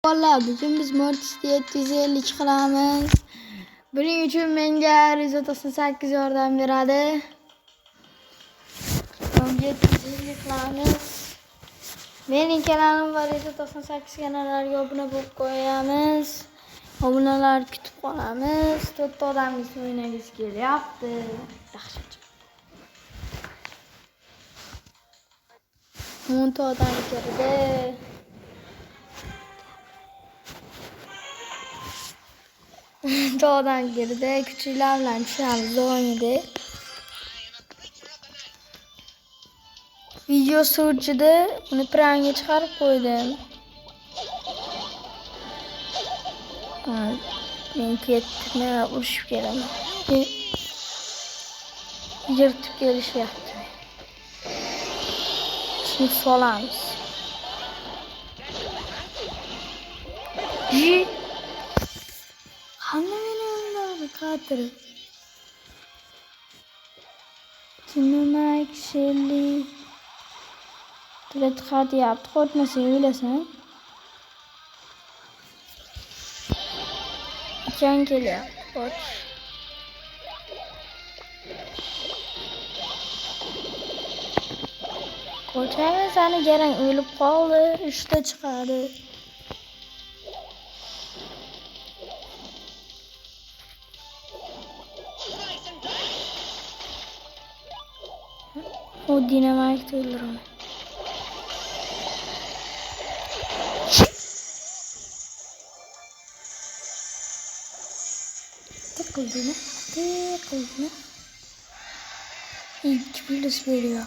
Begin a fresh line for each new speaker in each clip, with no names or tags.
Vallahi bugün biz Mortis'te 750 qilamiz. Buning uchun menga 198 yordam beradi. 750 qilamiz. Mening kanalim va 198 kanallarga obuna bo'lib qo'yamiz. Obunalar kutib qolamiz. 4 ta odamga o'ynagiz kelyapti. Yaxshi. 10 ta odam kirdi. Dağdan girdi. Küçüklerle çıkardı oynadı. Video sürücüde bunu pranga çıkarıp koydum. Ben kettim. Uçup gelelim. Yırtıp geliş yaptı. Şimdi solamız. Hanımefendi katır. Dinlemek şeyli. Tuvalet kağıdı yaptık. Korkmasın öylesen. Can geliyor. Koç. Koç hemen sana gelen ölüp kaldı. Üstte çıkardı. O dinamik değildir ama. Tıkıldı mı? Tıkıldı mı? İlk birisi veriyor.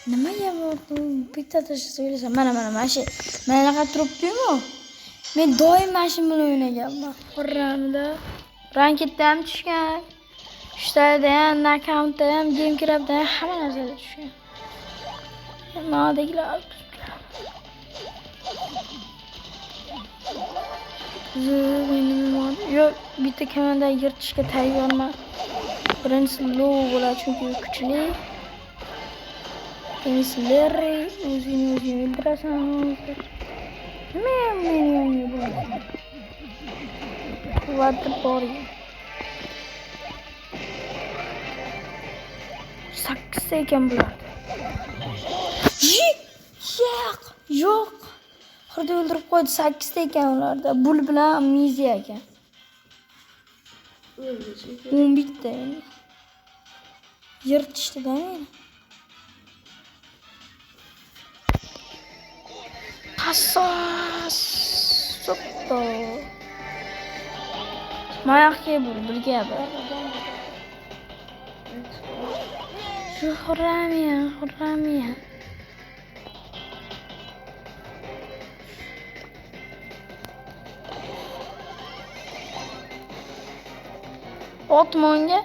Nima yapıyorsun? Bitta taşı söylesem. Mana şey. Mana ne kadar turib mu? Men doim mashin bilan o'ynaganman. Qur'onida ranketda ham tushgan. Shtada ham, knockoutda ham, gamecraftda ham hamma narsada tushgan. Ma'dagilar Yo'q, bitta kamanda yirtishga tayyorman. Birinchisi low bo'ladi chunki kuchli. Larry, o'zini o'ldirasan. Men yo'q. Quvvati bor. 8 ekan bular. Yo'q. Xurda o'ldirib qo'ydi. 8 ekan ularda. Bul bilan miziya ekan. 11 ta. Yirtishdi-da meni. Hassas. Sopto. Mayaqga birga bir. Hurramiya. Otmonga.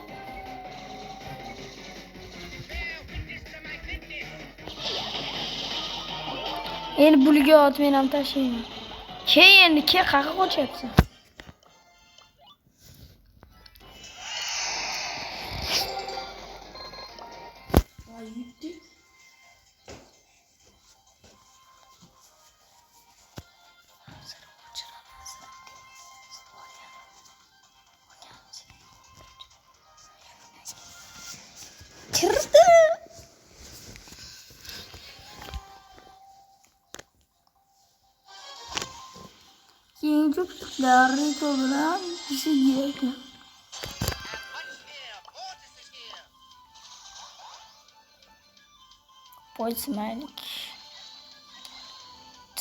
Endi bulga ot men ham tashlayman. Endi qaqa qochyapsan. Kirdi. Keyin juftliklar Riko bilan bizi yergan. Qo'ymaylik.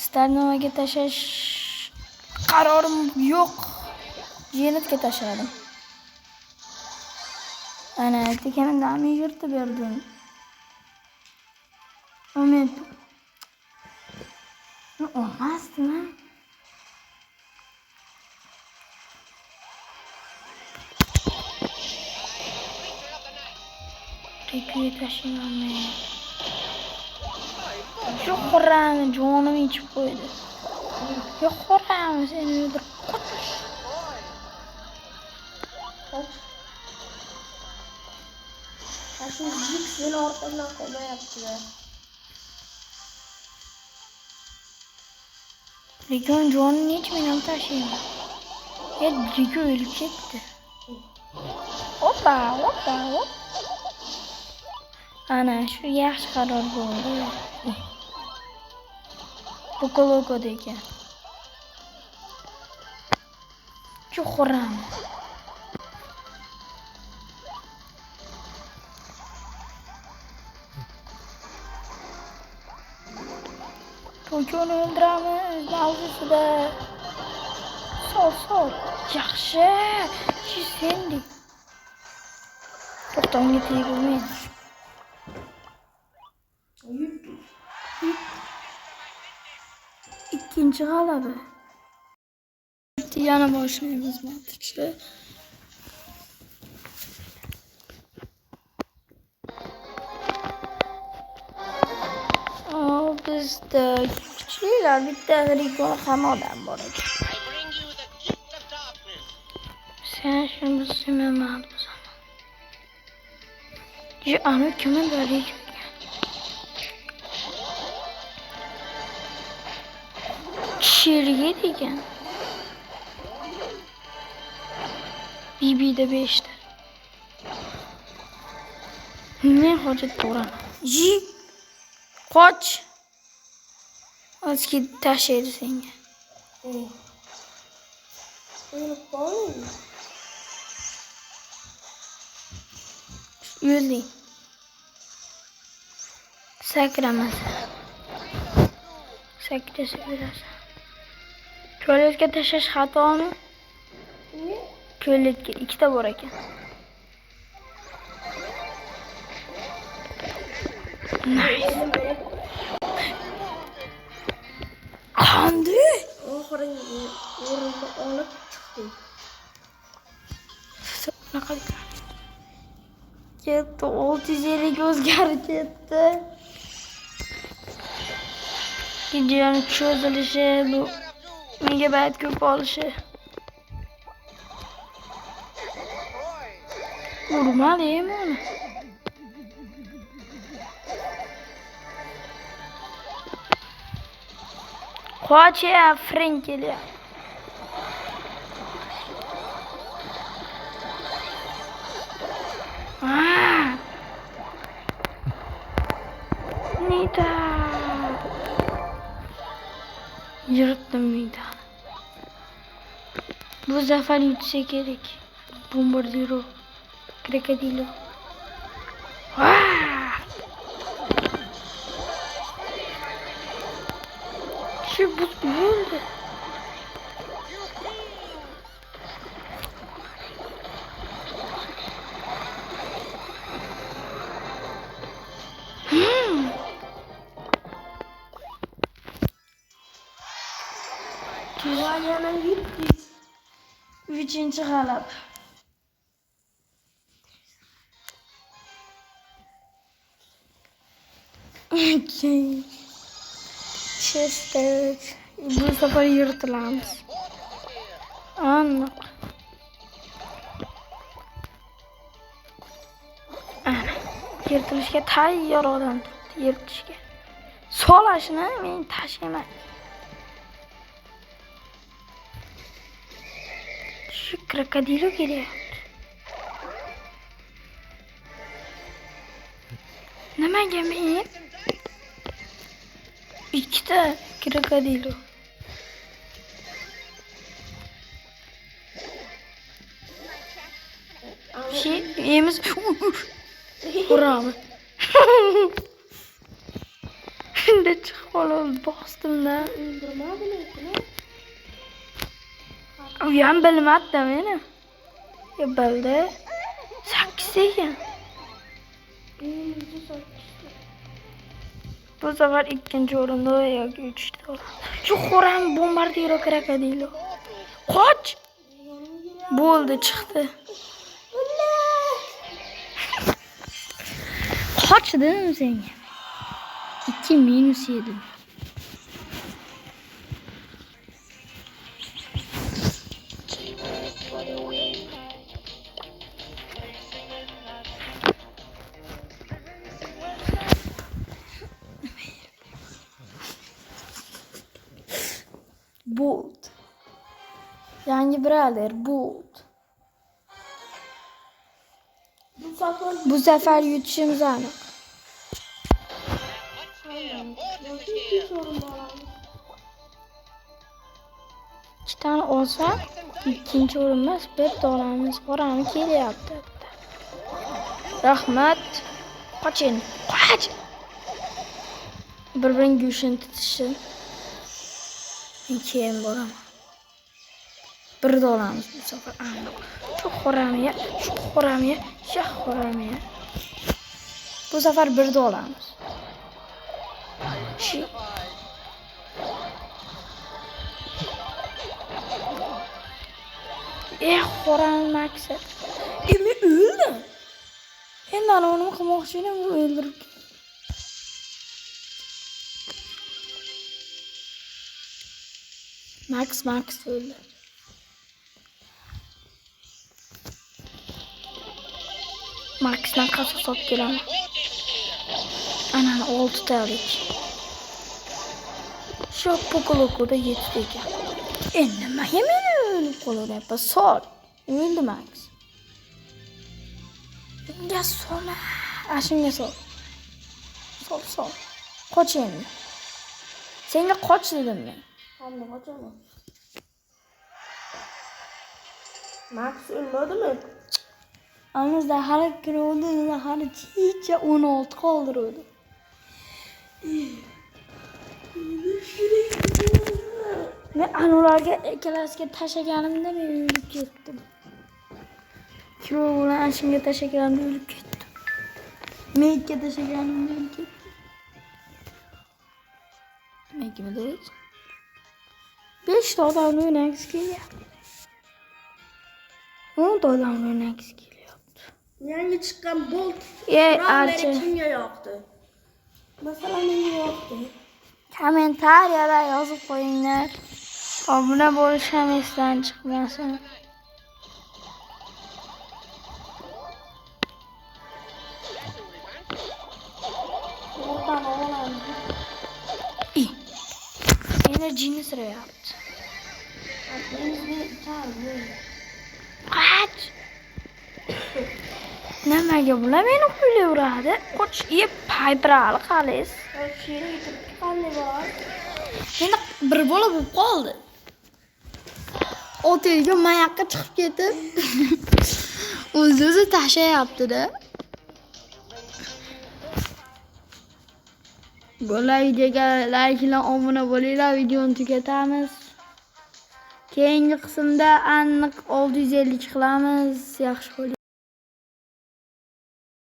Starnovaga tashlash qarorim yo'q. Jenetga tashladim. Ana, tekanimdan yirtib berdim. Umid. Olmasdimi? Riku'ya tashlayman. Shu Qur'onni jonim ichib qo'ydi. Yo'q, Qur'onni seni o'ldirib.
Kaç. Ha şu zik beni ortadan koymayaptilar.
Lekin jonini hech men ham tashlayman. Lekin o'lib ketdi. Hoppa. Ana shu yaxshi qaror bo'ldi. Loco ekan. Chuqurram. To'koni o'ldiramiz mavzusida. Sol. Yaxshi. Shu sendek. To'xtamga tegilmaydi. İkinci g'alaba. Yana boshlaymiz matchni. Bizda kuchlilar bitta Rigon ham odam bor ekan. Sen shuni bilmayman bizaman. Ana kimni bor ekan? Şirge degan. Bibida 5 ta. Ne hojat bo'laman. Qoch. Ozki tashlaydi senga.
O'lib qoldim.
Yo'lding. Sakramasa. Sakrasa berasan. Ko'letga tashlash xatomi? Ko'letga ikkita bor ekan. Nice. Qanday?
Oxirgi o'rinni olib chiqdim.
Bunaqa ketdi, 650 ga o'zgarib ketdi. Videoning cho'zilishi, bu megabayt ko'p olishi. Urmadimi uni? Qoch ya, Frank kelyapti. Nida. Yırttım midani. Bu zafer yutsa kerak. Bombardiro. Krokodilo. Şu bu öldü.
Yana gitdik.
3. g'alaba. Chester. Bu sefer yırtılamiz. Aniq. Ana, yirtilishga tayyor odam turibdi, yirtishga. Solashni men tashlayman. Şu krokodilo kelyapti. Nimaga men? Ikkita krokodilo. Yemiz. Urami. Shunda chiqib qolib bosdim-da. U ham bilmadi meni. Ya bildi. 8 ekan. Bu sefer 2. o'rinda yoki 3'te oladi. Shu xo'ram bombardiro krokodilo. Qoch! Bo'ldi, chiqdi. Qoch dedim senga. 2 minus 7. yangi brawler Bolt. Bu safar yutishimiz aniq. İki tane olsa ikkinchi o'rin emas, bir olamiz. Qorani kelyapti. Rahmat. Qoching. Qoch. Bir-biring go'shini tutishsin. Men keyin boraman. Bir olamiz bu safar aniq. Shu qoramiya, shu qoramiya, shu qoramiya. Bu safar bir olamiz. Shu Qoran maqsad. Men o'ldim. Endi ana uni qilmoqchi edim, u o'ldirib. Max o'ldi. Max'dan qasos olib kelaman. Ana 6 talik. Shu pokolokoda 7 ekan. Endi nimaga meni o'lib qolaveradi? Sol. O'ldi Max. Unga solma. Ashunga sol. Sol. Qoch endi. Senga qoch dedim men.
Hamma qochaman. Max o'lmadimi?
Amizda hali kiruvdi, hali chicha 16 qoldiruvdi. Men anularga ikkalasiga tashaganimda men o'lib ketdim. Kiro bilan ashimga tashaganimda o'lib ketdim. Mekka tashaganimda o'lib ketdim. Mekka bilan 5 ta odamni o'ynagisi kelyapti. 10 ta odamni o'ynagisi kelyapti.
Yangi chiqqan Bolt
Archer
kimga yoqdi? Masalan menga yoqdi.
kommentariyalar yozib qo'yinglar. Obuna bo'lish ham esdan chiqmasin.
Oradan olaman.
Enerjini sirayapti.
Menga tarbi.
Qoch. Nimaga bular meni qo'ylaveradi? Qoch, paybrali qalis.
Sheri yetib qanday bor?
Meni bir bola bo'lib qoldi. Otelga mayoqqa chiqib ketib, o'zi tashlayapti-da. Bo'lar videoga like bilan obuna bo'linglar, videoni tugatamiz. Keyingi qismda aniq 650 qilamiz. Yaxshi bo'ling.